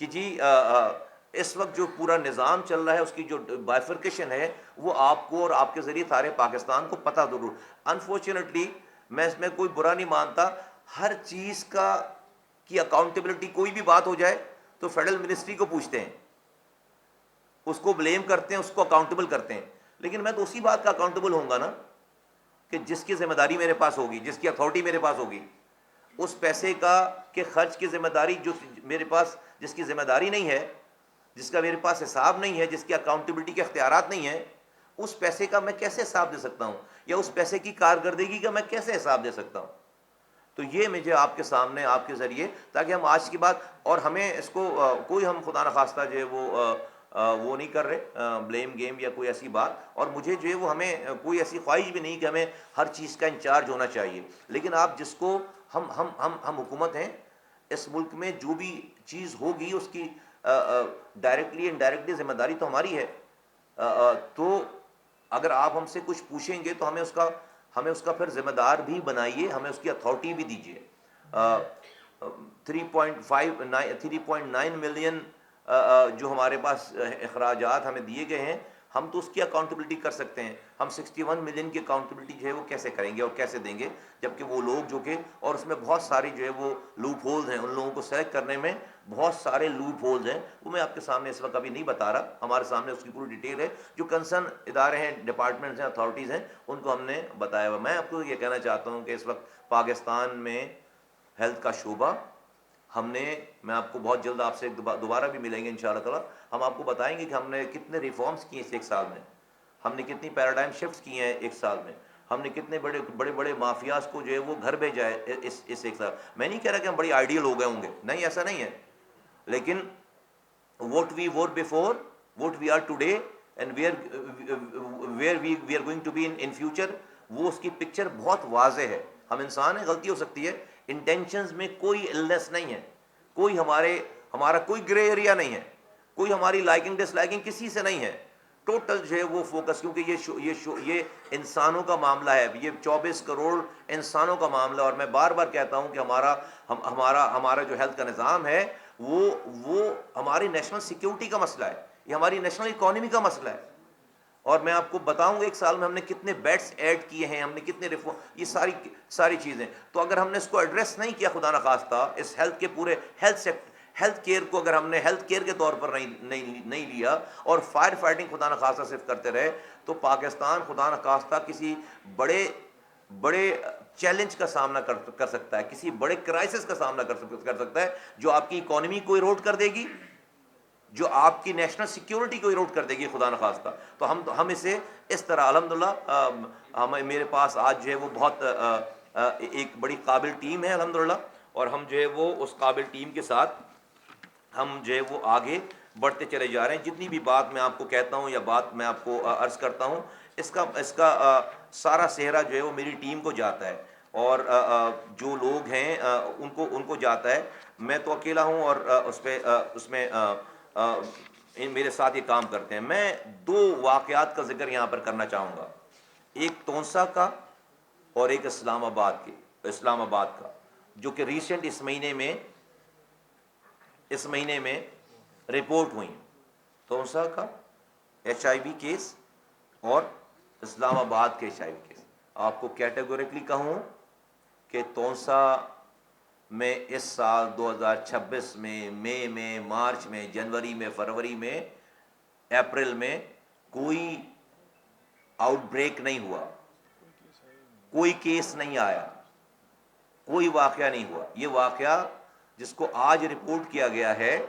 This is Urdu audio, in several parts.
کہ جی اس وقت جو پورا نظام چل رہا ہے اس کی جو بائفرکیشن ہے وہ آپ کو اور آپ کے ذریعے سارے پاکستان کو پتہ ضرور. انفارچونیٹلی میں اس میں کوئی برا نہیں مانتا, ہر چیز کی اکاؤنٹیبلٹی, کوئی بھی بات ہو جائے تو فیڈرل منسٹری کو پوچھتے ہیں, اس کو بلیم کرتے ہیں, اس کو اکاؤنٹیبل کرتے ہیں. لیکن میں تو اسی بات کا اکاؤنٹیبل ہوں گا نا کہ جس کی ذمہ داری میرے پاس ہوگی, جس کی اتھارٹی میرے پاس ہوگی, اس پیسے کا کہ خرچ کی ذمہ داری جو میرے پاس, جس کی ذمہ داری نہیں ہے, جس کا میرے پاس حساب نہیں ہے, جس کی اکاؤنٹیبلٹی کے اختیارات نہیں ہیں, اس پیسے کا میں کیسے حساب دے سکتا ہوں, یا اس پیسے کی کارکردگی کا میں کیسے حساب دے سکتا ہوں. تو یہ مجھے آپ کے سامنے آپ کے ذریعے, تاکہ ہم آج کی بات, اور ہمیں اس کو کوئی ہم خدا نخواستہ جو ہے وہ نہیں کر رہے بلیم گیم یا کوئی ایسی بات, اور مجھے جو ہے وہ ہمیں کوئی ایسی خواہش بھی نہیں کہ ہمیں ہر چیز کا انچارج ہونا چاہیے. لیکن آپ جس کو ہم حکومت ہیں اس ملک میں, جو بھی چیز ہوگی اس کی ڈائریکٹلی انڈائریکٹلی ذمہ داری تو ہماری ہے. تو اگر آپ ہم سے کچھ پوچھیں گے تو ہمیں اس کا پھر ذمہ دار بھی بنائیے, ہمیں اس کی اتھارٹی بھی دیجیے. 3.9 ملین جو ہمارے پاس اخراجات ہمیں دیے گئے ہیں, ہم تو اس کی اکاؤنٹیبلٹی کر سکتے ہیں. ہم 61 ملین کی اکاؤنٹیبلٹی جو ہے وہ کیسے کریں گے اور کیسے دیں گے, جبکہ وہ لوگ جو کہ, اور اس میں بہت ساری جو ہے وہ لوپ ہولز ہیں, ان لوگوں کو سلیکٹ کرنے میں بہت سارے لوپ ہولز ہیں, وہ میں آپ کے سامنے اس وقت ابھی نہیں بتا رہا. ہمارے سامنے اس کی پوری ڈیٹیل ہے, جو کنسرن ادارے ہیں, ڈپارٹمنٹس ہیں, اتھارٹیز ہیں, ان کو ہم نے بتایا ہوا. میں آپ کو یہ کہنا چاہتا ہوں کہ اس وقت پاکستان میں ہیلتھ کا شعبہ میں آپ کو بہت جلد آپ سے دوبارہ بھی ملیں گے انشاءاللہ تعالی, ہم آپ کو بتائیں گے کہ ہم نے کتنے ریفارمز کیے اس ایک سال میں, ہم نے کتنی پیراڈائم شفٹس کیے ہیں ایک سال میں, ہم نے کتنے بڑے مافیاز کو جو ہے وہ گھر بھیجا ہے اس ایک سال. میں نہیں کہہ رہا کہ ہم بڑی آئیڈیل ہو گئے ہوں گے, نہیں, ایسا نہیں ہے. لیکن what we were before, what we are today, and where we are going to be in future, وہ اس کی پکچر بہت واضح ہے. ہم انسان ہیں, غلطی ہو سکتی ہے, انٹینشنز میں کوئی النس نہیں ہے, کوئی ہمارا کوئی گرے ایریا نہیں ہے, کوئی ہماری لائکنگ ڈس لائکنگ کسی سے نہیں ہے. ٹوٹل جو ہے وہ فوکس, کیونکہ یہ انسانوں کا معاملہ ہے, یہ 24 کروڑ انسانوں کا معاملہ. اور میں بار بار کہتا ہوں کہ ہمارا جو ہیلتھ کا نظام ہے وہ ہماری نیشنل سیکیورٹی کا مسئلہ ہے, یہ ہماری نیشنل اکانومی کا مسئلہ ہے. اور میں آپ کو بتاؤں گا ایک سال میں ہم نے کتنے بیڈس ایڈ کیے ہیں, ہم نے کتنے یہ ساری چیزیں. تو اگر ہم نے اس کو ایڈریس نہیں کیا خدا نخواستہ, اس ہیلتھ کے پورے ہیلتھ کیئر کو اگر ہم نے ہیلتھ کیئر کے طور پر نہیں لیا, اور فائر فائٹنگ خدا نخواستہ صرف کرتے رہے, تو پاکستان خدا نخواستہ کسی بڑے چیلنج کا سامنا کر سکتا ہے, کسی بڑے کرائسس کا سامنا کر سکتا ہے, جو آپ کی اکانومی کو ایروڈ کر دے گی, جو آپ کی نیشنل سیکیورٹی کو ایروڈ کر دے گی خدا نخواستہ. تو ہم اسے اس طرح, الحمدللہ میرے پاس آج جو ہے وہ بہت ایک بڑی قابل ٹیم ہے الحمدللہ, اور ہم جو ہے وہ اس قابل ٹیم کے ساتھ ہم جو ہے وہ آگے بڑھتے چلے جا رہے ہیں. جتنی بھی بات میں آپ کو کہتا ہوں یا بات میں آپ کو عرض کرتا ہوں, اس کا سارا صحرا جو ہے وہ میری ٹیم کو جاتا ہے, اور جو لوگ ہیں ان کو جاتا ہے. میں تو اکیلا ہوں, اور اس میں میرے ساتھ یہ کام کرتے ہیں. میں 2 واقعات کا ذکر یہاں پر کرنا چاہوں گا, ایک تونسا کا اور ایک اسلام آباد کا, جو کہ ریسنٹ اس مہینے میں رپورٹ ہوئی. تونسا کا HIV کیس اور اسلام آباد کے HIV کیس. آپ کو کیٹیگوریکلی کہوں کہ تونسا میں اس سال 2026 میں, مئی میں, مارچ میں, جنوری میں, فروری میں, اپریل میں کوئی آؤٹ بریک نہیں ہوا, کوئی کیس نہیں آیا, کوئی واقعہ نہیں ہوا. یہ واقعہ جس کو آج رپورٹ کیا گیا ہے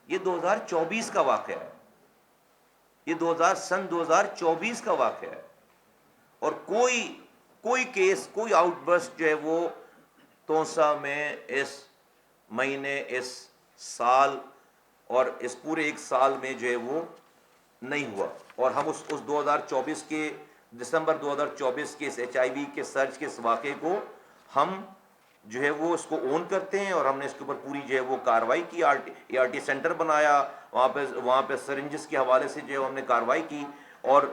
یہ 2024 کا واقعہ ہے, یہ سن 2024 کا واقعہ ہے. اور کوئی کیس, کوئی آؤٹ برسٹ جو ہے وہ تونسا میں اس مہینے, اس سال اور اس پورے ایک سال میں جو ہے وہ نہیں ہوا. اور ہم اس 2024 کے دسمبر 2024 کے اس HIV کے سرچ کے اس واقعے کو ہم جو ہے وہ اس کو اون کرتے ہیں, اور ہم نے اس کے اوپر پوری جو ہے وہ کارروائی کی. ART سینٹر بنایا, وہاں پہ سرنجز کے حوالے سے جو ہے ہم نے کارروائی کی, اور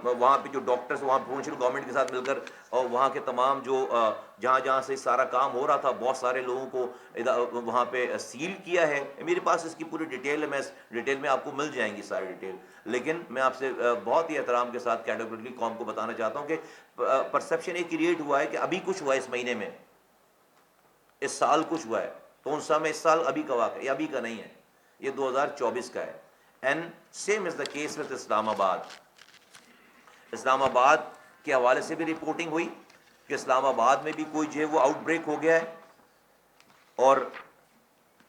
وہاں پہ جو ڈاکٹرز وہاں پروونشل گورنمنٹ کے ساتھ مل کر اور وہاں کے تمام جو جہاں جہاں سے سارا کام ہو رہا تھا بہت سارے لوگوں کو وہاں پہ سیل کیا ہے. میرے پاس اس کی پوری ڈیٹیل ہے, میں ڈیٹیل میں آپ کو مل جائیں گی ساری ڈیٹیل, لیکن میں آپ سے بہت ہی احترام کے ساتھ کیٹیگریکلی قوم کو بتانا چاہتا ہوں کہ پرسیپشن یہ کریٹ ہوا ہے کہ ابھی کچھ ہوا ہے اس مہینے میں, اس سال کچھ ہوا ہے. تو ان میں اس سال ابھی کا واقعہ یہ ابھی کا نہیں ہے, یہ 2024 کا ہے. And same is the case with Islamabad. اسلام آباد کے حوالے سے بھی رپورٹنگ ہوئی کہ اسلام آباد میں بھی کوئی جو ہے وہ آؤٹ بریک ہو گیا ہے, اور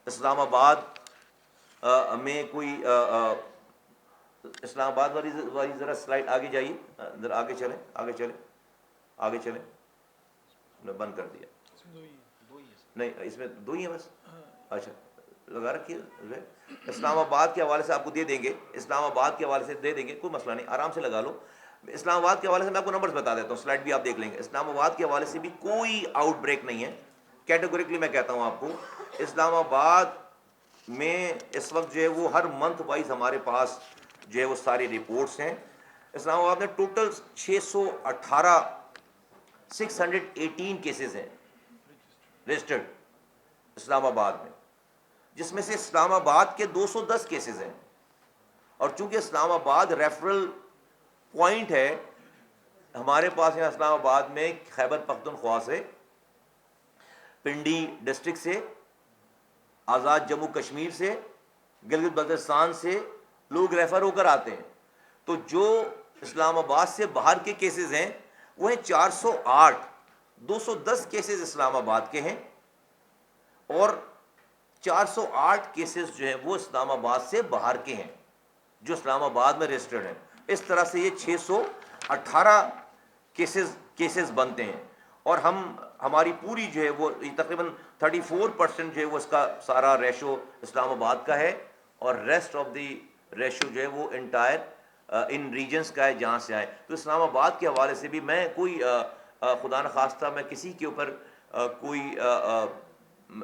اسلام آباد میں کوئی اسلام آباد والی ذرا سلائڈ آگے جائیے, ذرا آگے چلیں, آگے چلیں, آگے چلیں. میں بند کر دیا, نہیں اس میں 2 ہی ہیں بس, اچھا لگا رکھیے. اسلام آباد کے حوالے سے آپ کو دے دیں گے, اسلام آباد کے حوالے سے دے دیں گے, کوئی مسئلہ نہیں, آرام سے لگا لو. اسلام آباد کے حوالے سے میں آپ کو نمبرز بتا دیتا ہوں, سلائڈ بھی آپ دیکھ لیں گے. اسلام آباد کے حوالے سے بھی کوئی آؤٹ بریک نہیں ہے, کیٹیگوریکلی میں کہتا ہوں آپ کو. اسلام آباد میں اس وقت جو ہے وہ ہر منتھ وائز ہمارے پاس جو ہے وہ ساری رپورٹس ہیں. اسلام آباد میں ٹوٹل 618 کیسز ہیں رجسٹرڈ اسلام آباد میں, جس میں سے اسلام آباد کے 210 کیسز ہیں. اور چونکہ اسلام آباد ریفرل پوائنٹ ہے, ہمارے پاس یہاں اسلام آباد میں خیبر پختونخوا سے, پنڈی ڈسٹرکٹ سے, آزاد جموں کشمیر سے, گلگت بلتستان سے لوگ ریفر ہو کر آتے ہیں. تو جو اسلام آباد سے باہر کے کیسز ہیں وہ ہیں 408. 210 کیسز اسلام آباد کے ہیں اور 408 کیسز جو ہیں وہ اسلام آباد سے باہر کے ہیں جو اسلام آباد میں رجسٹرڈ ہیں. اس طرح سے یہ 618 کیسز بنتے ہیں. اور ہماری پوری جو ہے وہ تقریباً 34% جو ہے وہ اس کا سارا ریشو اسلام آباد کا ہے, اور ریسٹ آف دی ریشو جو ہے وہ انٹائر ان ریجنس کا ہے جہاں سے آئے. تو اسلام آباد کے حوالے سے بھی میں کوئی خدا نخواستہ میں کسی کے اوپر کوئی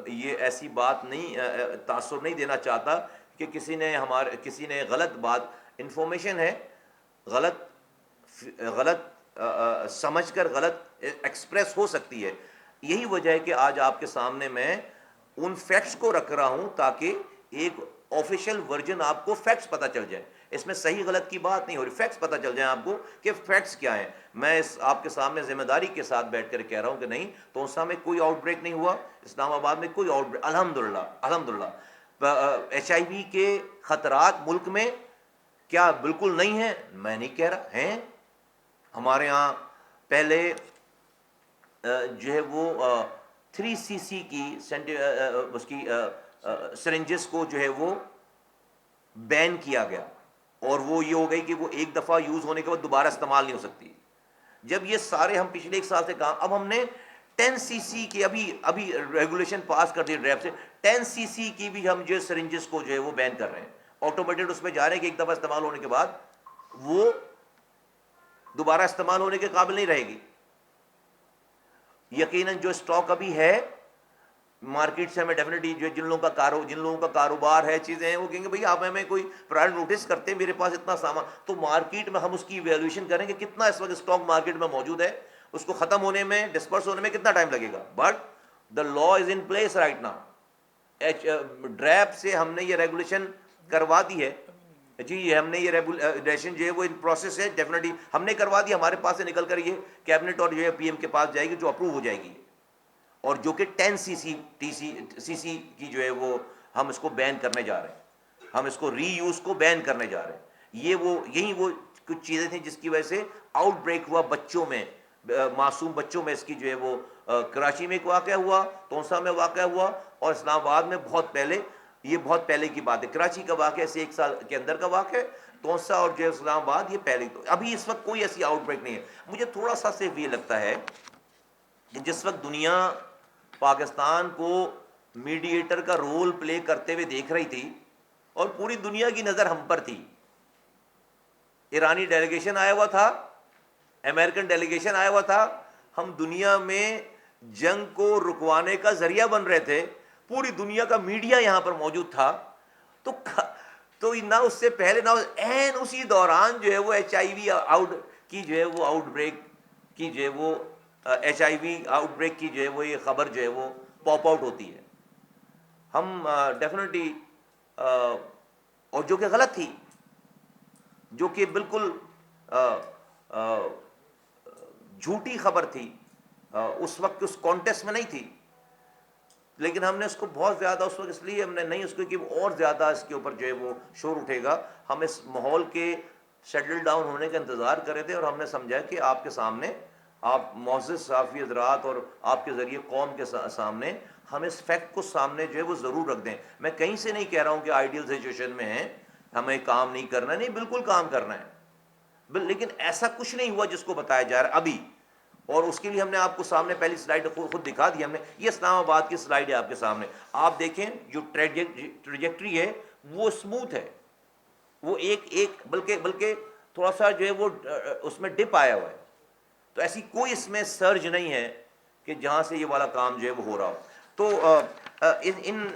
یہ ایسی بات نہیں, تاثر نہیں دینا چاہتا کہ کسی نے غلط بات, انفارمیشن ہے, غلط سمجھ کر غلط ایکسپریس ہو سکتی ہے. یہی وجہ ہے کہ آج آپ کے سامنے میں ان فیکٹس کو رکھ رہا ہوں تاکہ ایک آفیشیل ورژن آپ کو فیکٹس پتہ چل جائے. اس میں صحیح غلط کی بات نہیں ہو رہی, فیکٹس پتہ چل جائیں آپ کو کہ فیکٹس کیا ہیں. میں آپ کے سامنے ذمہ داری کے ساتھ بیٹھ کر کہہ رہا ہوں کہ نہیں, تونسا میں کوئی آؤٹ بریک نہیں ہوا, اسلام آباد میں کوئی آؤٹ بریک, الحمدللہ. HIV کے خطرات ملک میں کیا بالکل نہیں ہیں؟ میں نہیں کہہ رہا, ہیں. ہمارے ہاں پہلے جو ہے وہ 3cc کی اس کی سرنجز کو جو ہے وہ بین کیا گیا, اور وہ یہ ہو گئی کہ وہ ایک دفعہ یوز ہونے کے بعد دوبارہ استعمال نہیں ہو سکتی. جب یہ سارے ہم پچھلے 1 سال سے کہا, اب ہم نے 10cc کی ابھی ریگولیشن پاس کر دی ڈرائیو سے, 10cc کی بھی ہم جو سرنجز کو جو ہے وہ بین کر رہے ہیں. آٹومیٹڈ اس میں جا رہے ہیں کہ ایک دفعہ استعمال ہونے کے بعد وہ دوبارہ استعمال ہونے کے قابل نہیں رہے گی. یقیناً جو اسٹاک ابھی ہے مارکیٹ سے ہمیں ڈیفینیٹلی جو جن لوگوں کا کاروبار ہے چیزیں ہیں وہ کہیں گے بھئی آپ ہمیں کوئی پرائر نوٹس کرتے ہیں, میرے پاس اتنا سامان, تو مارکیٹ میں ہم اس کی ایویلویشن کریں کہ کتنا اس وقت اسٹاک مارکیٹ میں موجود ہے, اس کو ختم ہونے میں, ڈسپرس ہونے میں کتنا ٹائم لگے گا. But the law is in place right now. DRAP سے ہم نے یہ ریگولیشن کروا دی ہے جی, ہم نے یہ ریگولیشن جو ہے وہ ان پروسیس ہے, ڈیفینیٹلی ہم نے کروا دی, ہمارے پاس سے نکل کر یہ کیبنٹ اور جو ہے PM کے پاس جائے گی جو اپروو ہو جائے گی, اور جو کہ 10cc کی جو ہے وہ ہم اس کو بین کرنے جا رہے ہیں, ہم اس کو ری یوز کو بین کرنے جا رہے ہیں. یہی وہ کچھ چیزیں تھیں جس کی وجہ سے آؤٹ بریک ہوا بچوں میں, معصوم بچوں میں. اس کی جو ہے وہ کراچی میں ایک واقعہ ہوا, تونسا میں واقعہ ہوا, اور اسلام آباد میں بہت پہلے, یہ بہت پہلے کی بات ہے. کراچی کا واقعہ سے 1 سال کے اندر کا واقعہ ہے, تونسا اور جو ہے اسلام آباد یہ پہلے. تو ابھی اس وقت کوئی ایسی آؤٹ بریک نہیں ہے. مجھے تھوڑا سا صرف یہ لگتا ہے کہ جس وقت دنیا پاکستان کو میڈیٹر کا رول پلے کرتے ہوئے دیکھ رہی تھی اور پوری دنیا کی نظر ہم پر تھی, ایرانی ڈیلیگیشن آیا ہوا تھا, امریکن ڈیلیگیشن آیا ہوا تھا, ہم دنیا میں جنگ کو رکوانے کا ذریعہ بن رہے تھے, پوری دنیا کا میڈیا یہاں پر موجود تھا, تو تو نہ اس سے پہلے نہ این اسی دوران جو ہے وہ ایچ آئی وی آؤٹ کی جو ہے وہ آؤٹ بریک کی جو ہے وہ H I V outbreak کی جو ہے وہ یہ خبر جو ہے وہ پاپ آؤٹ ہوتی ہے. ہم ڈیفینیٹلی اور جو کہ غلط تھی، جو کہ بالکل جھوٹی خبر تھی، اس وقت اس کانٹیکسٹ میں نہیں تھی، لیکن ہم نے اس کو بہت زیادہ اس وقت اس لیے ہم نے نہیں اس کو کہ اور زیادہ اس کے اوپر جو ہے وہ شور اٹھے گا، ہم اس ماحول کے سیٹل ڈاؤن ہونے کا انتظار کر رہے تھے، اور ہم نے سمجھا کہ آپ کے سامنے، آپ معزز صحافی حضرات اور آپ کے ذریعے قوم کے سامنے ہم اس فیکٹ کو سامنے جو ہے وہ ضرور رکھ دیں. میں کہیں سے نہیں کہہ رہا ہوں کہ آئیڈیل سچویشن میں ہیں ہمیں کام نہیں کرنا، نہیں بالکل کام کرنا ہے، لیکن ایسا کچھ نہیں ہوا جس کو بتایا جا رہا ہے ابھی. اور اس کے لیے ہم نے آپ کو سامنے پہلی سلائیڈ خود دکھا دی ہم نے، یہ اسلام آباد کی سلائیڈ ہے آپ کے سامنے. آپ دیکھیں جو ٹریجیکٹری ہے وہ اسموتھ ہے، وہ ایک بلکہ تھوڑا سا جو ہے وہ اس میں ڈپ آیا ہوا ہے. تو ایسی کوئی اس میں سرج نہیں ہے کہ جہاں سے یہ والا کام جو ہے وہ ہو رہا ہو. تو ان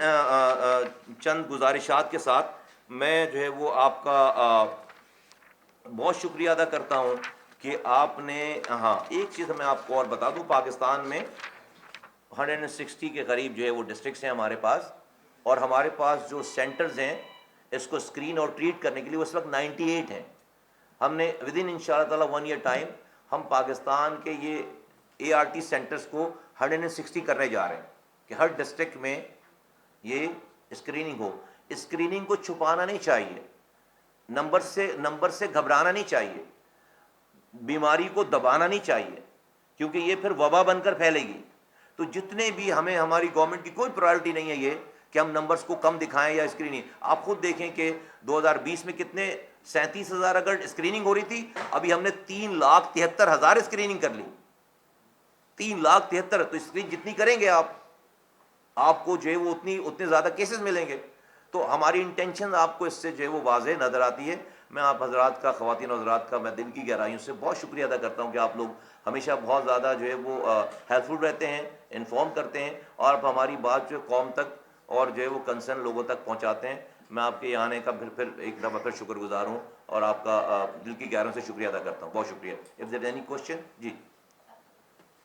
چند گزارشات کے ساتھ میں جو ہے وہ آپ کا بہت شکریہ ادا کرتا ہوں کہ آپ نے، ہاں ایک چیز میں آپ کو اور بتا دوں، پاکستان میں 160 کے قریب جو ہے وہ ڈسٹرکٹس ہیں ہمارے پاس، اور ہمارے پاس جو سینٹرز ہیں اس کو اسکرین اور ٹریٹ کرنے کے لیے اس وقت 98 ہیں. ہم نے ود ان شاء اللہ تعالیٰ 1 year ٹائم ہم پاکستان کے یہ اے آر ٹی سینٹرز کو 160 کرنے جا رہے ہیں کہ ہر ڈسٹرکٹ میں یہ اسکریننگ ہو. اسکریننگ کو چھپانا نہیں چاہیے، نمبر سے گھبرانا نہیں چاہیے، بیماری کو دبانا نہیں چاہیے، کیونکہ یہ پھر وبا بن کر پھیلے گی. تو جتنے بھی ہماری گورنمنٹ کی کوئی پرائرٹی نہیں ہے یہ کہ ہم نمبرز کو کم دکھائیں یا اسکریننگ. آپ خود دیکھیں کہ 2020 میں کتنے 37,000 اگر اسکریننگ ہو رہی تھی، ابھی ہم نے 3,73,000 اسکریننگ کر لی. 3,73,000. تو اسکرین جتنی کریں گے آپ کو جو ہے وہ اتنے زیادہ کیسز ملیں گے. تو ہماری انٹینشن آپ کو اس سے جو ہے وہ واضح نظر آتی ہے. میں آپ حضرات کا، خواتین و حضرات کا میں دل کی گہرائیوں سے بہت شکریہ ادا کرتا ہوں کہ آپ لوگ ہمیشہ بہت زیادہ جو ہے وہ ہیلپ فل رہتے ہیں، انفارم کرتے ہیں، اور آپ ہماری بات جو قوم تک اور جو ہے وہ کنسرن لوگوں تک پہنچاتے ہیں. میں آپ کے یہاں آنے کا پھر ایک دفعہ پھر شکر گزار ہوں، اور آپ کا دل کی گہرائیوں سے شکریہ ادا کرتا ہوں. بہت شکریہ. If there any question. G.